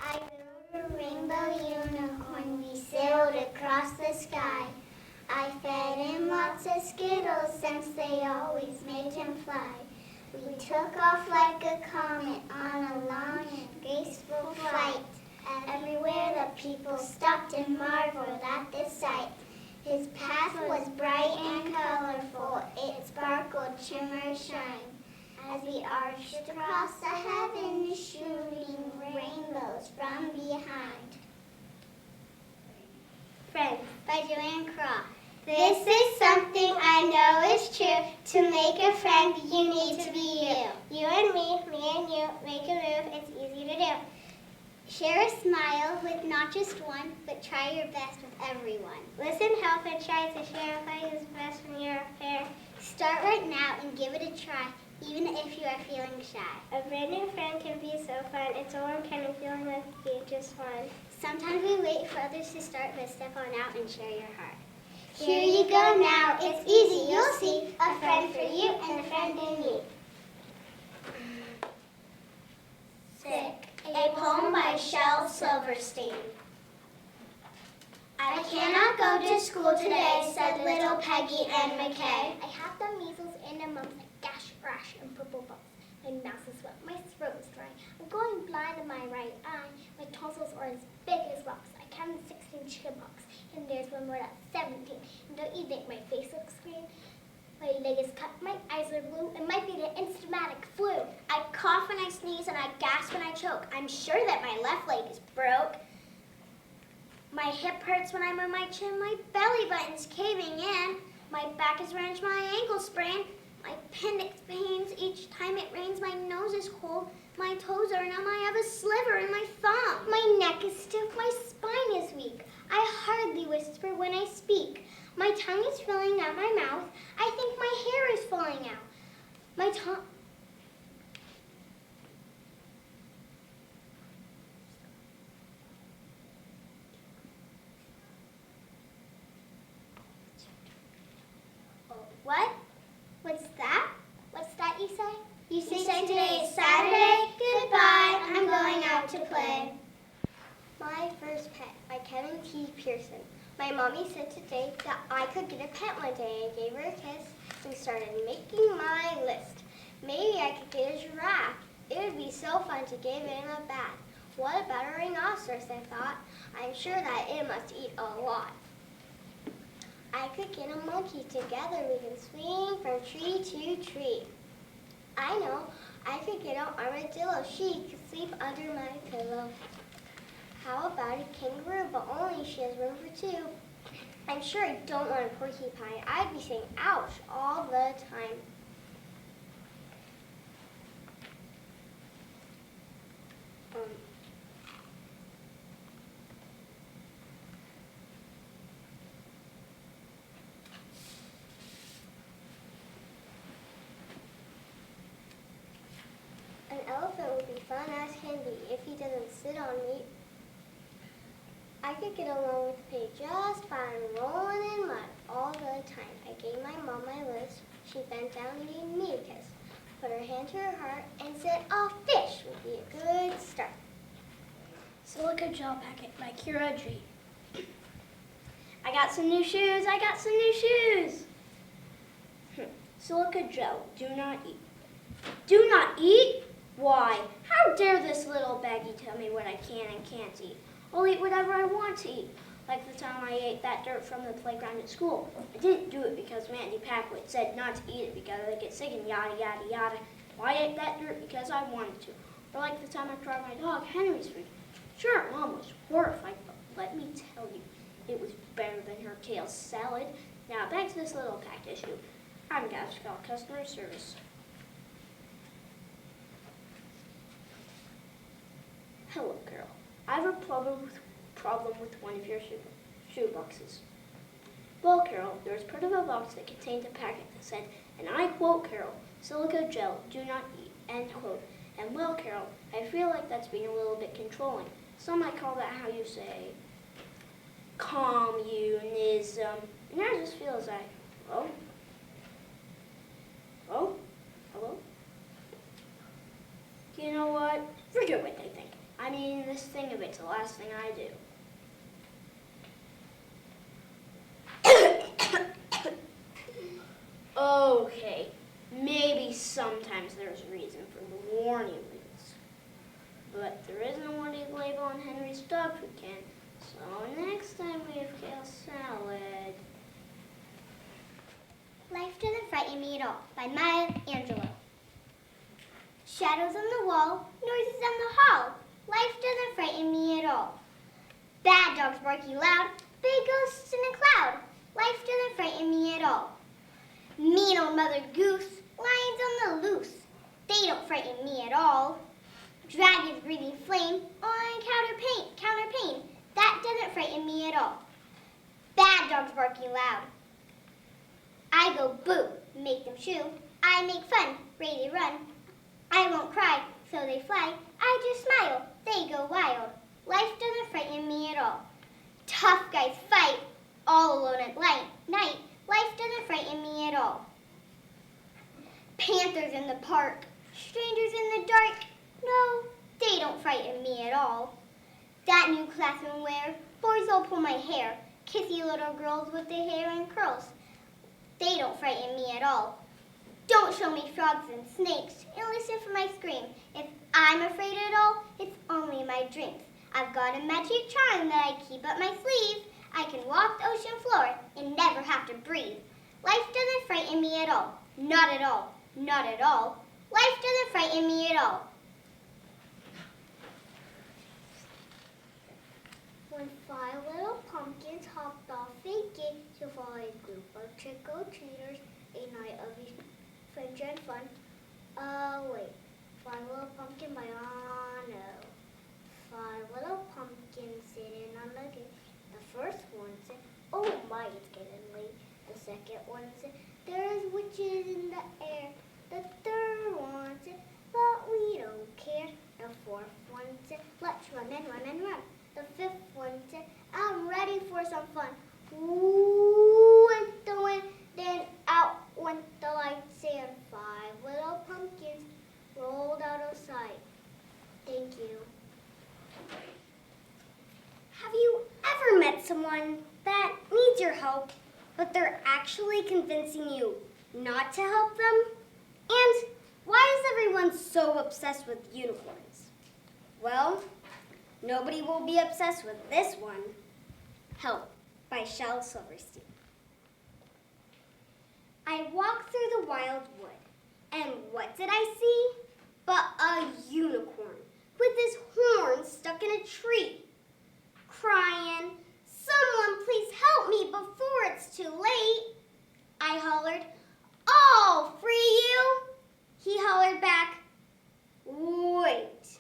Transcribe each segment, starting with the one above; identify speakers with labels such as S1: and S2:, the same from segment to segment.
S1: I rode a rainbow unicorn, we sailed across the sky. I fed him lots of Skittles since they always made him fly. We took off like a comet on a long and graceful flight. Everywhere the people stopped and marveled at the sight. His path was bright and colorful, it sparkled, shimmered, shine. As we arched across the heavens, shooting rainbows from behind. Friends by Joanne Croft. This is something I know is true. To make a friend, you need to be you. You and me and you, make a move, it's easy to do. Share a smile with not just one, but try your best with everyone. Listen, help, and try to share what is best when you're a Faire. Start right now and give it a try, even if you are feeling shy. A brand new friend can be so fun. It's a warm kind of feeling with you, just fun. Sometimes we wait for others to start, but step on out and share your heart. Here you go now, it's easy, you'll see. A friend for you and a friend in me. Sick. A poem by Shel Silverstein. I cannot go to school today, said little Peggy and McKay. I have the measles and the mumps, a gash, rash, and purple bumps. My mouth is wet, my throat is dry. I'm going blind in my right eye. My tonsils are as big as rocks. I counted 16 chickenpox, and there's one more that's 17. And don't you think my face looks green? My leg is cut, my eyes are blue. It might be the asthmatic flu. I cough when I sneeze and I gasp when I choke. I'm sure that my left leg is broke. My hip hurts when I'm on my chin. My belly button's caving in. My back is wrenched, my ankle sprained. My appendix pains each time it rains. My nose is cold. My toes are numb. I have a sliver in my thumb. My neck is stiff. My spine is weak. I hardly whisper when I speak. My tongue is filling out my mouth. I think my hair is falling out. My tongue... What? What's that? What's that you say? You say today is Saturday? Goodbye, I'm going out to play. My First Pet by Kevin T. Pearson. My mommy said today that I could get a pet one day. I gave her a kiss and started making my list. Maybe I could get a giraffe. It would be so fun to give him a bath. What about a rhinoceros, I thought. I'm sure that it must eat a lot. I could get a monkey. Together we can swing from tree to tree. I know. I could get an armadillo. She could sleep under my pillow. How about a kangaroo, but only she has room for two? I'm sure I don't want a porcupine. I'd be saying ouch all the time. An elephant would be fun as can be if he doesn't sit on me. I could get along with the pig just fine, rolling in mud all the time. I gave my mom my list. She bent down and gave me a kiss, put her hand to her heart, and said, "Oh, fish would be a good start."
S2: Silica gel packet by Kira G. I got some new shoes. I got some new shoes. Silica gel. Do not eat. Do not eat? Why? How dare this little baggie tell me what I can and can't eat? I'll eat whatever I want to eat. Like the time I ate that dirt from the playground at school. I didn't do it because Mandy Packwood said not to eat it because I get sick and yada, yada, yada. Well, I ate that dirt because I wanted to. Or like the time I tried my dog Henry's food. Sure, Mom was horrified, but let me tell you, it was better than her kale salad. Now back to this little cactus shoe. I'm going to call customer service. Hello, Carol. I have a problem with one of your shoe boxes. Well, Carol, there was part of a box that contained a packet that said, and I quote, Carol, silica gel, do not eat, end quote. And well, Carol, I feel like that's being a little bit controlling. Some might call that how you say communism. And I just feel as hello? Hello? You know what? Forget what they think. I'm eating this thing if it's the last thing I do. Okay, maybe sometimes there's a reason for the warning labels. But there isn't a warning label on Henry's dog food can. So next time we have kale salad.
S1: Life Doesn't Frighten Me at All by Maya Angelou. Shadows on the wall, noises on the hall. Life doesn't frighten me at all. Bad dogs barking loud, big ghosts in a cloud. Life doesn't frighten me at all. Mean old Mother Goose, lions on the loose. They don't frighten me at all. Dragons breathing flame, on counter pain. That doesn't frighten me at all. Bad dogs barking loud. I go boo, make them shoo. I make fun, ready to run. I won't cry, so they fly. I just smile, they go wild. Life doesn't frighten me at all. Tough guys fight, all alone at night. Life doesn't frighten me at all. Panthers in the park, strangers in the dark. No, they don't frighten me at all. That new classroom wear, boys all pull my hair. Kissy little girls with their hair in curls. They don't frighten me at all. Don't show me frogs and snakes and listen for my scream. If I'm afraid at all, it's only my dreams. I've got a magic charm that I keep up my sleeve. I can walk the ocean floor and never have to breathe. Life doesn't frighten me at all. Not at all. Not at all. Life doesn't frighten me at all. When 5 little pumpkins hopped off a gate to follow a group of trick-or-treaters, a night of friendship and fun. Wait. 5 little pumpkin by no. 5 little pumpkins sitting on the gate. The first one said, "Oh my, it's getting late." The second one said, "There's witches in the air." The third one said, "But we don't care." The fourth one said, "Let's run and run and run." The fifth one said, "I'm ready for some fun." Ooh, went the wind, then out went the lights, and 5 little pumpkins rolled out of sight. Thank you.
S2: Have you ever met someone that needs your help, but they're actually convincing you not to help them? And why is everyone so obsessed with unicorns? Well, nobody will be obsessed with this one. Help by Shel Silverstein. I walked through the wild wood, and what did I see? But a unicorn with his horn stuck in a tree, crying, "Someone please help me before it's too late." I hollered, "I'll free you." He hollered back, "Wait.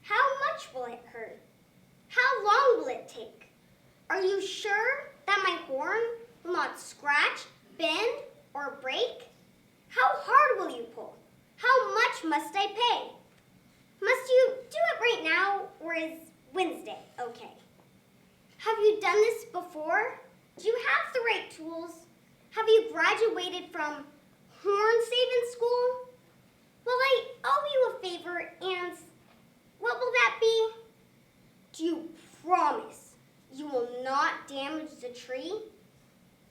S2: How much will it hurt? How long will it take? Are you sure that my horn will not scratch, bend, or break? How hard will you pull? How much must I pay? Must you do it right now, or is Wednesday okay? Have you done this before? Do you have the right tools? Have you graduated from horn saving school? Well, I owe you a favor, and what will that be? Do you promise you will not damage the tree?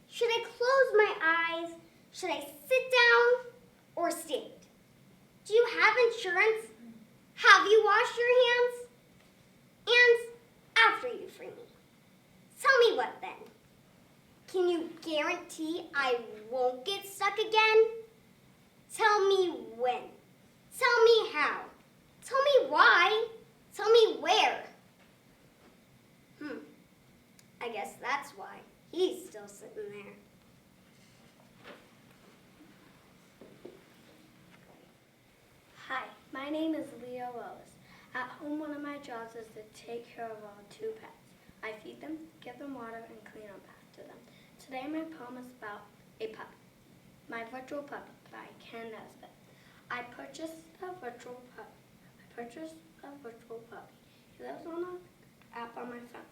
S2: Should I close my eyes? Should I sit down or stand? Do you have insurance? Have you washed your hands? And after you free me, tell me what then? Can you guarantee I won't get stuck again? Tell me when. Tell me how. Tell me why. Tell me where. I guess that's why he's still sitting there.
S3: Hi, my name is Leah Willis. At home, one of my jobs is to take care of our 2 pets. I feed them, give them water, and clean up after them. Today, my poem is about a puppy. My Virtual Puppy by Ken Nesbitt. I purchased a virtual puppy. He lives on an app on my phone.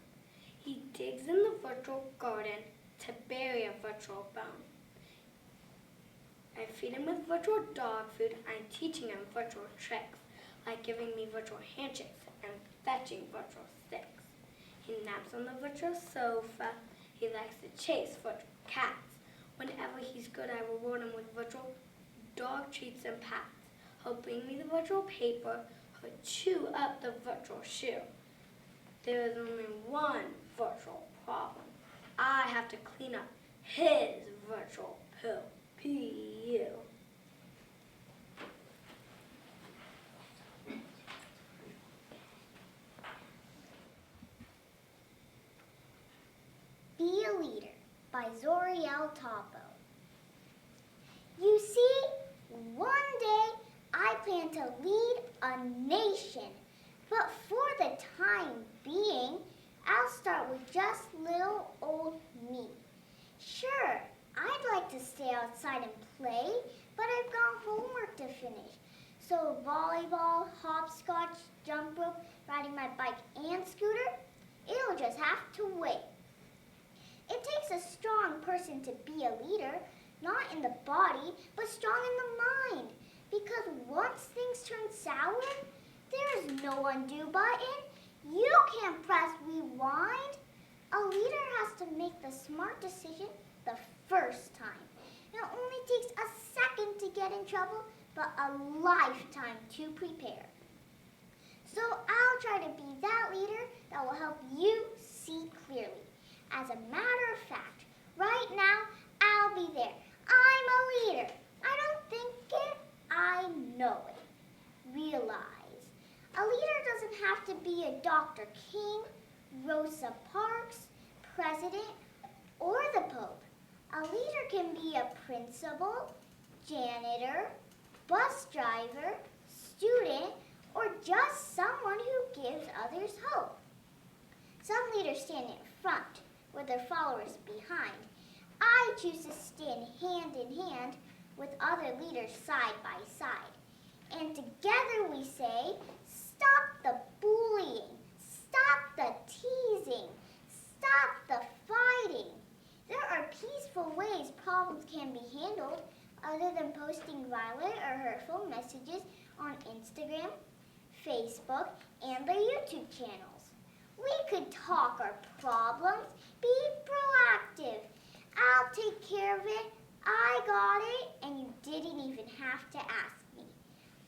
S3: He digs in the virtual garden to bury a virtual bone. I feed him with virtual dog food. I'm teaching him virtual tricks, like giving me virtual handshakes and fetching virtual sticks. He naps on the virtual sofa. He likes to chase virtual cats. Whenever he's good, I reward him with virtual dog treats and pats. He'll bring me the virtual paper. He'll chew up the virtual shoe. There is only one virtual problem. I have to clean up his virtual poo. P-U.
S1: Be a Leader by Zoriel Topo. You see, one day I plan to lead a nation, but for the time being, I'll start with just little old me. Sure, I'd like to stay outside and play, but I've got homework to finish. So volleyball, hopscotch, jump rope, riding my bike and scooter, it'll just have to wait. It takes a strong person to be a leader, not in the body, but strong in the mind. Because once things turn sour, there's no undo button. You can't press rewind. A leader has to make the smart decision the first time. It only takes a second to get in trouble, but a lifetime to prepare. So I'll try to be that leader that will help you see clearly. As a matter of fact, right now, I'll be there. I'm a leader. I don't think it, I know it. Realize, a leader doesn't have to be a Dr. King, Rosa Parks, president, or the Pope. A leader can be a principal, janitor, bus driver, student, or just someone who gives others hope. Some leaders stand in front, with their followers behind. I choose to stand hand in hand with other leaders side by side. And together we say, stop the bullying, stop the teasing, stop the fighting. There are peaceful ways problems can be handled other than posting violent or hurtful messages on Instagram, Facebook, and the YouTube channels. We could talk our problems, be proactive. I'll take care of it, I got it, and you didn't even have to ask me.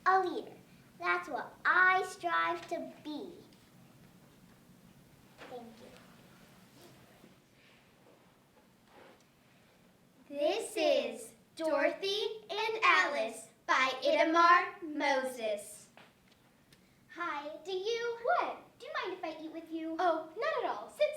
S1: A leader, that's what I strive to be. Thank you.
S4: This is Dorothy and Alice by Itamar Moses.
S1: Hi, do you mind if I eat with you?
S4: Oh, not at all. Sit.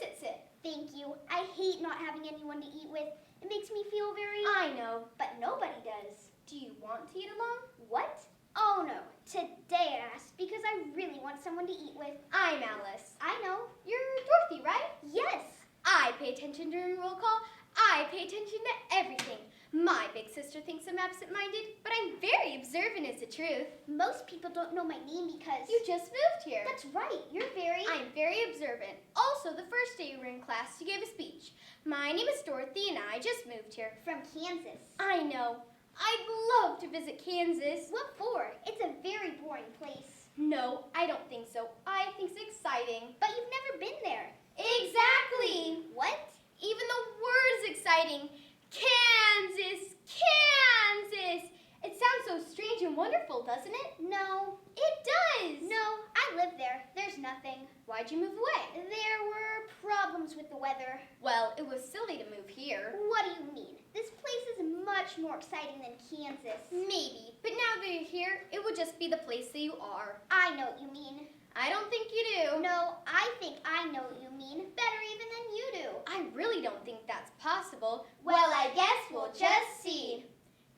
S1: Thank you. I hate not having anyone to eat with. It makes me feel very...
S4: I know, but nobody does. Do you want to eat along?
S1: What? Oh no, today I asked because I really want someone to eat with.
S4: I'm Alice.
S1: I know.
S4: You're Dorothy, right?
S1: Yes.
S4: I pay attention during roll call. I pay attention to everything. My big sister thinks I'm absent-minded, but I'm very observant is the truth.
S1: Most people don't know my name because...
S4: You just moved here.
S1: That's right. You're very...
S4: I'm very observant. Also, the first day you were in class, you gave a speech. My name is Dorothy, and I just moved here.
S1: From Kansas.
S4: I know. I'd love to visit Kansas.
S1: What for? It's a very boring place.
S4: No, I don't think so. I think it's exciting.
S1: But you've never been there.
S4: Exactly.
S1: What?
S4: Even the word is exciting. Kansas, Kansas. It sounds so strange and wonderful, doesn't it?
S1: No.
S4: It does.
S1: No, I live there. There's nothing.
S4: Why'd you move away?
S1: There were problems with the weather.
S4: Well, it was silly to move here.
S1: What do you mean? This place is much more exciting than Kansas.
S4: Maybe, but now that you're here, it would just be the place that you are.
S1: I know what you mean.
S4: I don't think you do.
S1: No, I think I know what you mean better even than you do.
S4: I really don't think that's possible.
S1: Well, I guess we'll just see.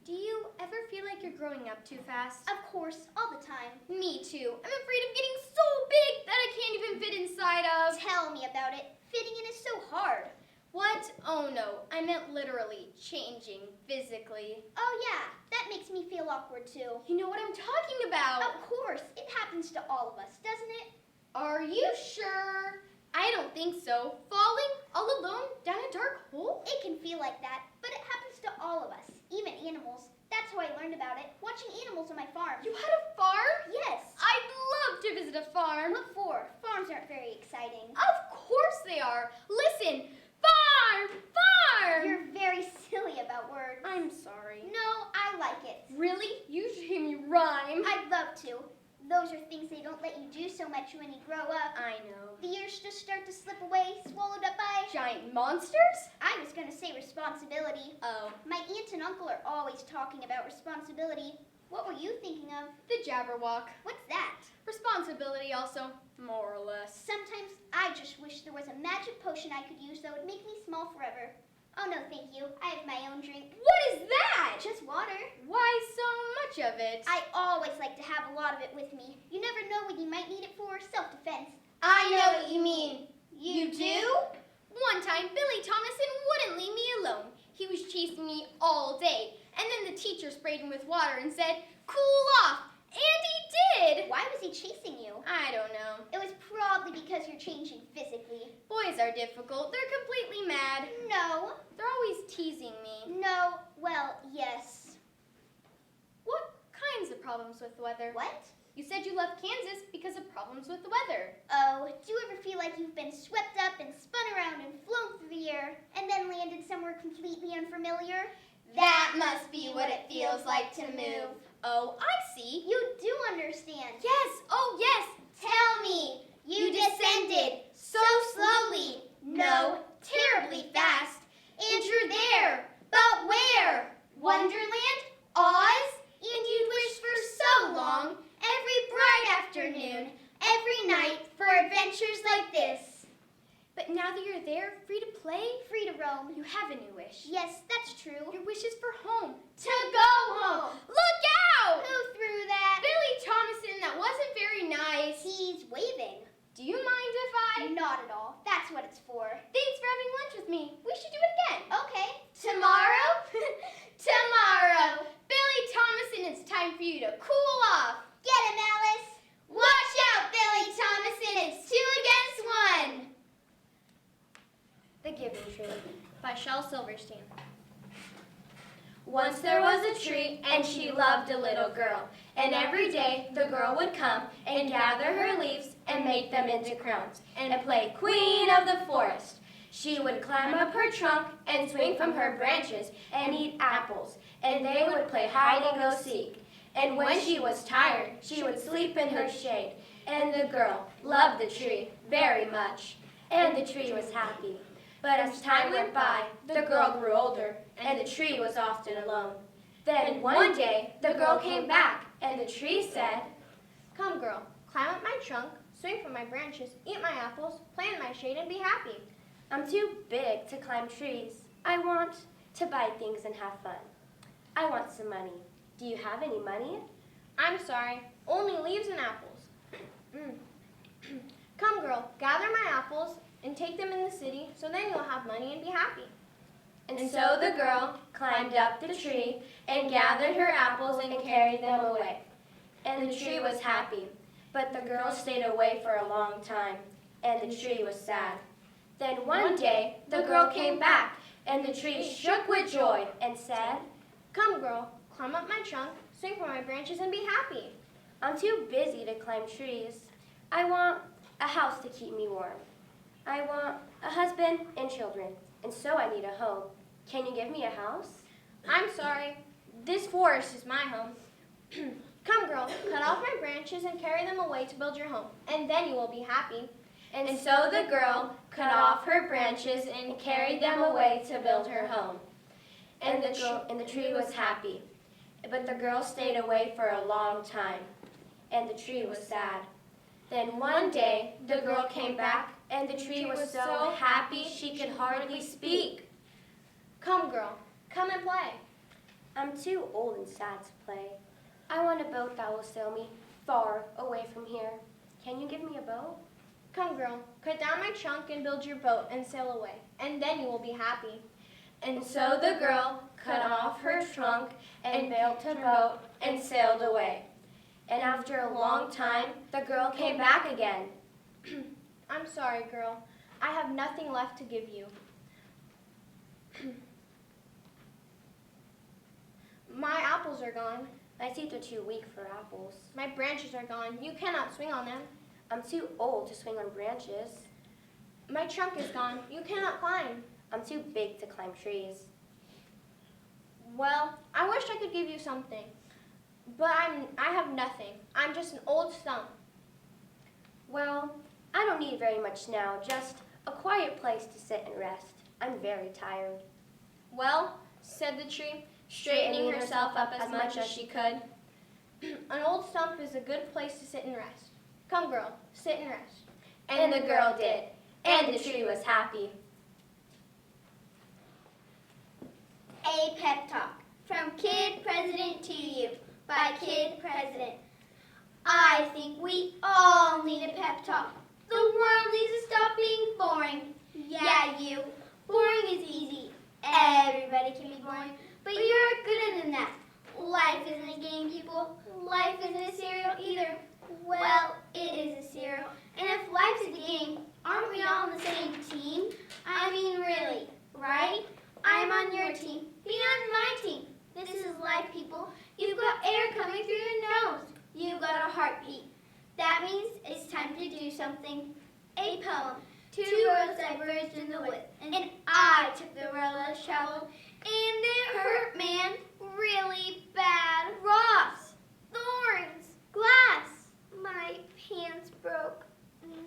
S4: Do you ever feel like you're growing up too fast?
S1: Of course, all the time.
S4: Me too. I'm afraid of getting so big that I can't even fit inside of.
S1: Tell me about it. Fitting in is so hard.
S4: What? Oh no, I meant literally changing physically.
S1: Oh yeah, that makes me feel awkward too.
S4: You know what I'm talking about.
S1: Of course, it happens to all of us, doesn't it?
S4: Are you sure? I don't think so. Falling all alone down a dark hole?
S1: It can feel like that, but it happens to all of us, even animals. That's how I learned about it, watching animals on my farm.
S4: You had a farm?
S1: Yes.
S4: I I'd love to visit a farm.
S1: What for? Farms aren't very exciting.
S4: Of course they are. Listen, farm, farm.
S1: You're very silly about words.
S4: I'm sorry.
S1: No, I like it.
S4: Really? You should hear me rhyme.
S1: I'd love to. Those are things they don't let you do so much when you grow up.
S4: I know.
S1: The years just start to slip away, swallowed up by...
S4: Giant monsters?
S1: I was going to say responsibility.
S4: Oh.
S1: My aunt and uncle are always talking about responsibility. What were you thinking of?
S4: The Jabberwock.
S1: What's that?
S4: Responsibility also, more or less.
S1: Sometimes I just wish there was a magic potion I could use that would make me small forever. Oh no, thank you. I have my own drink.
S4: What is that?
S1: Just water.
S4: Why so much of it?
S1: I always like to have a lot of it with me. You never know when you might need it for self-defense.
S4: I know what you mean.
S1: You do?
S4: One time, Billy Thomason wouldn't leave me alone. He was chasing me all day. And then the teacher sprayed him with water and said, "Cool off." And he did.
S1: Why was he chasing you?
S4: I don't know.
S1: It was probably because you're changing physically.
S4: Boys are difficult. They're completely mad.
S1: No.
S4: They're always teasing me.
S1: No. Well, yes.
S4: What kinds of problems with the weather?
S1: What?
S4: You said you left Kansas because of problems with the weather.
S1: Oh, do you ever feel like you've been swept up and spun around and flown through the air and then landed somewhere completely unfamiliar?
S4: That must be what it feels like to move. Oh, I see.
S1: You do understand.
S4: Yes, oh yes.
S1: Tell me, you descended so slowly, no, terribly fast, and you're there, but where? Wonderland? Oz? And you'd wished for so long, every bright afternoon, every night, for adventures like this.
S4: But now that you're there, free to play,
S1: Free to roam.
S4: you have a new wish.
S1: Yes, that's true.
S4: Your wish is for home.
S1: To go home.
S4: Look out!
S1: Who threw that?
S4: Billy Thomason, that wasn't very nice.
S1: He's waving.
S4: Do you mind if I?
S1: Not at all. That's what it's for.
S4: Thanks for having lunch with me. We should do it again.
S1: Okay.
S4: Tomorrow? Tomorrow. Billy Thomason, it's time for you to cool off.
S1: Get him, Alice.
S4: Watch out, Billy Thomason. It's 2 against 1. The Giving Tree by Shel Silverstein. Once there was a tree, and she loved a little girl. And every day the girl would come and gather her leaves and make them into crowns and play queen of the forest. She would climb up her trunk and swing from her branches and eat apples, and they would play hide and go seek. And when she was tired, she would sleep in her shade. And the girl loved the tree very much, and the tree was happy. But as time went by, the girl grew older, and the tree was often alone. Then one day, the girl came back, and the tree said, "Come, girl, climb up my trunk, swing from my branches, eat my apples, play in my shade, and be happy."
S5: I'm too big to climb trees. I want to buy things and have fun. I want some money. Do you have any money?
S4: "I'm sorry, only leaves and apples." "Come, girl, gather my apples and take them in the city, so then you'll have money and be happy."
S5: And so the girl climbed up the tree and gathered her apples and carried them away. And the tree was happy, but the girl stayed away for a long time, and the tree was sad. Then one day the girl came back, and the tree shook with joy and said,
S4: "Come, girl, climb up my trunk, swing from my branches, and be happy."
S5: I'm too busy to climb trees. I want a house to keep me warm. I want a husband and children, and so I need a home. Can you give me a house?
S4: "I'm sorry, this forest is my home." "Come, girl, cut off my branches and carry them away to build your home, and then you will be happy."
S5: And so the girl cut off her branches and carried them away to build her home. And the tree was happy. But the girl stayed away for a long time, and the tree was sad. Then one day the girl came back, and the tree was so happy she could hardly speak.
S4: "Come, girl, come and play."
S5: I'm too old and sad to play. I want a boat that will sail me far away from here. Can you give me a boat?
S4: "Come, girl, cut down my trunk and build your boat and sail away, and then you will be happy."
S5: And so the girl cut off her trunk and built a boat and sailed away. And after a long time, the girl came back again.
S4: "I'm sorry, girl. I have nothing left to give you. My apples are gone."
S5: My teeth are too weak for apples.
S4: My branches are gone. You cannot swing on them.
S5: I'm too old to swing on branches.
S4: My trunk is gone. You cannot climb.
S5: I'm too big to climb trees.
S4: Well, I wish I could give you something, but I have nothing. I'm just an old stump.
S5: Well, I don't need very much now, just a quiet place to sit and rest. I'm very tired.
S4: Well, said the tree, straightening herself up as much as she could, an old stump is a good place to sit and rest. Come, girl, sit and rest.
S5: And the girl did, and the tree was happy.
S1: A pep talk from Kid President to you by Kid President. I think we all need a pep talk. The world needs to stop being boring. Yeah, you. Boring is easy. Everybody can be boring, but you're gooder than that. Life isn't a game, people. Life isn't a cereal either. Well, it is a cereal. And if life's a game, aren't we all on the same team? I mean, really, right? I'm on your team. Be on my team. This is life, people. You've got air coming through your nose. You've got a heartbeat. That means it's time to do something. A poem. 2 roads diverged in the woods, and I took the road less traveled, and it hurt, man, really bad. Rocks, thorns, glass. My hands broke.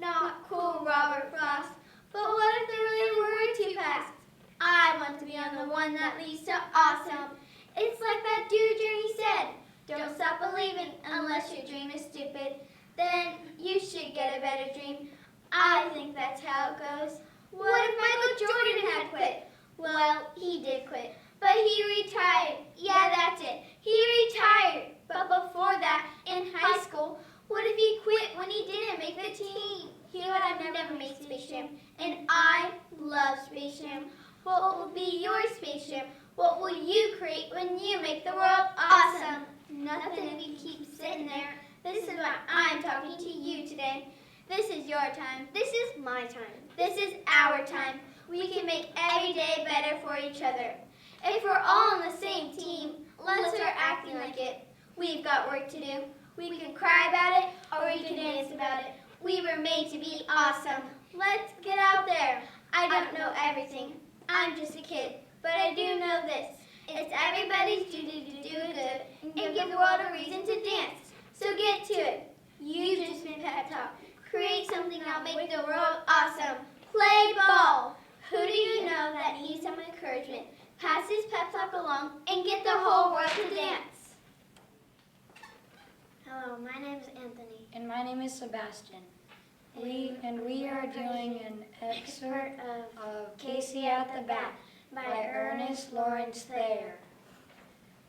S1: Not cool, Robert Frost. But what if there really were 2 paths? I want to be on the one that leads to awesome. It's like that dude Journey said, don't stop believing unless your dream is stupid. Then you should get a better dream. I think that's how it goes. What if Michael Jordan had quit? Well, he did quit, but he retired. Yeah, that's it. He retired. But before that, in high school, what if he quit when he didn't make the team? He would have never made Space Jam. And I love Space Jam. What will be your Space Jam? What will you create when you make the world awesome? Nothing if you keep sitting there. This is why I'm talking to you today. This is your time. This is my time. This is our time. We can make every day better for each other. If we're all on the same team, let's start acting like it. We've got work to do. We can cry about it or we can dance about it. We were made to be awesome. Let's get out there. I don't know everything. I'm just a kid, but I do know this. It's everybody's duty to do good and give the world a reason to dance. So get to it. You've just been pep talk. Create something that'll make the world awesome. Play ball. Who do you know that needs some encouragement? Pass this pep talk along and get the whole world to dance.
S2: Hello, my name is Anthony.
S6: And my name is Sebastian. We are doing an excerpt of Casey at the Bat by Ernest Lawrence Thayer.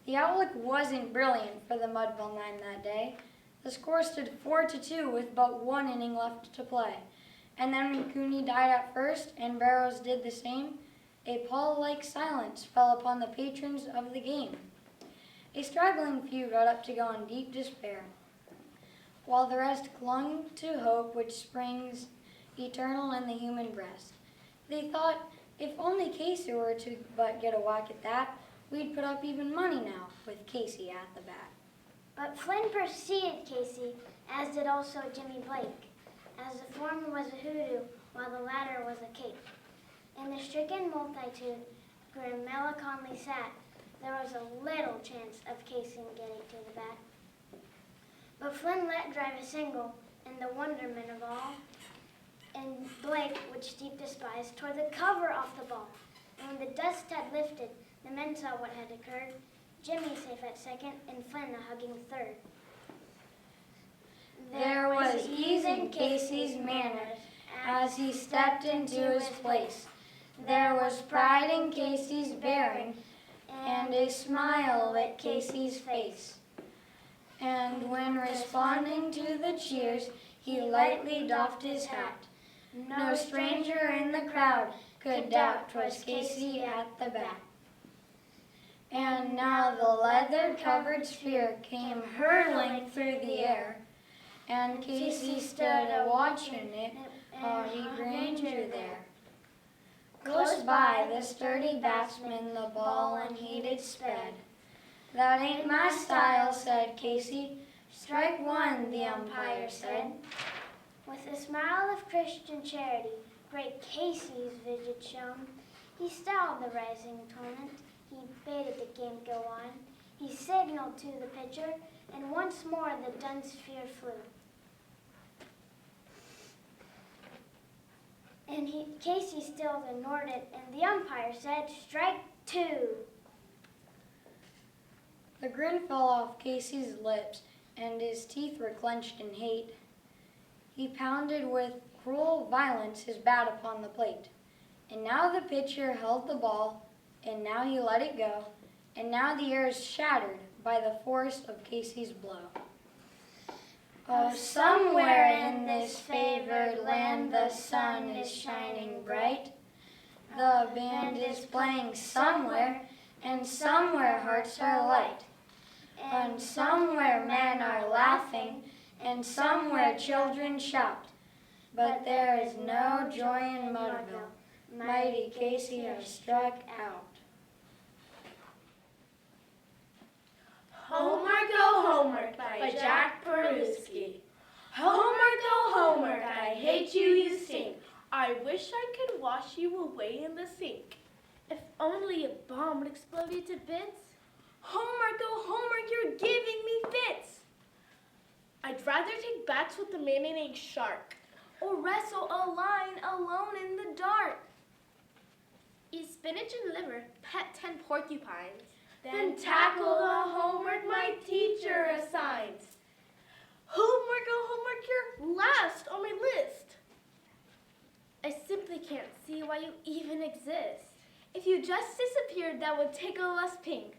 S6: The outlook wasn't brilliant for the Mudville Nine that day. The score stood 4-2 with but 1 inning left to play. And then when Cooney died at first and Barrows did the same, a pall-like silence fell upon the patrons of the game. A straggling few got up to go in deep despair, while the rest clung to hope which springs eternal in the human breast. They thought, if only Casey were to but get a whack at that, we'd put up even money now with Casey at the bat.
S2: But Flynn preceded Casey, as did also Jimmy Blake, as the former was a hoodoo, while the latter was a cape. In the stricken multitude, grim melancholy sat, there was a little chance of Casey getting to the bat. But Flynn let drive a single, and the wonderment of all, and Blake, which deep despised, tore the cover off the ball. And when the dust had lifted, the men saw what had occurred. Jimmy safe at second, and Flynn a hugging third.
S6: There was ease in Casey's manners as he stepped into his place. There was pride in Casey's bearing, and a smile lit Casey's face. And when responding to the cheers, he lightly doffed his hat. No stranger in the crowd could doubt 'twas Casey at the bat. And now the leather-covered sphere came hurtling through the air, and Casey stood a-watching it while he grinned through there. Close by the sturdy batsman the ball unheeded sped, That ain't my style, said Casey. Strike one, the umpire said.
S2: With a smile of Christian charity, great Casey's visage shone. He styled the rising opponent. He bade the game go on. He signaled to the pitcher, and once more the dun sphere flew. And Casey still ignored it, and the umpire said, strike two.
S6: The grin fell off Casey's lips, and his teeth were clenched in hate. He pounded with cruel violence his bat upon the plate. And now the pitcher held the ball, and now he let it go, and now the air is shattered by the force of Casey's blow. Oh, somewhere in this favored land the sun is shining bright. The band is playing somewhere, and somewhere hearts are light. And somewhere men are laughing, and somewhere children shout. But there is no joy in Mudville. Mighty Casey has struck out.
S4: Homework, oh homework by Jack Peruski. Homework, oh homework, I hate you, you stink.
S7: I wish I could wash you away in the sink. If only a bomb would explode you to bits. Homework, oh homework, you're giving me fits. I'd rather take bats with the man-eating shark, or wrestle a lion alone in the dark. Eat spinach and liver, pet 10 porcupines, then tackle the homework my teacher assigns. Homework, oh homework, you're last on my list. I simply can't see why you even exist. If you just disappeared, that would tickle us pink.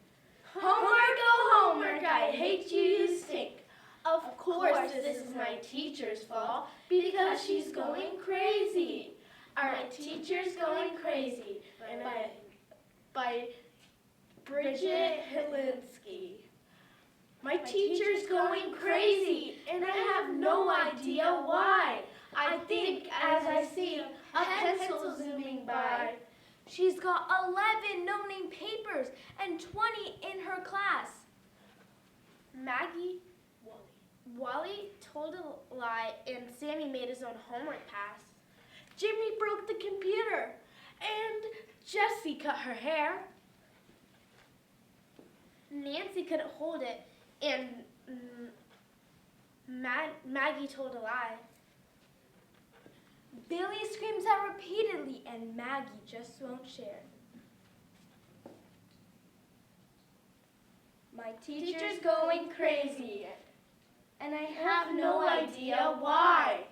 S7: Homework, oh homework, I hate you, you stink. Of course, this is my teacher's fault, because she's going crazy. Our teacher's going crazy, by Bridget Halinsky. My teacher's going crazy, and I have no idea why. I think as I see a pencil zooming by. She's got 11 no-name papers and 20 in her class. Wally told a lie, and Sammy made his own homework pass. Jimmy broke the computer, and Jessie cut her hair. Nancy couldn't hold it, and Maggie told a lie. Billy screams out repeatedly, and Maggie just won't share. My teacher's going crazy, and I have no idea why.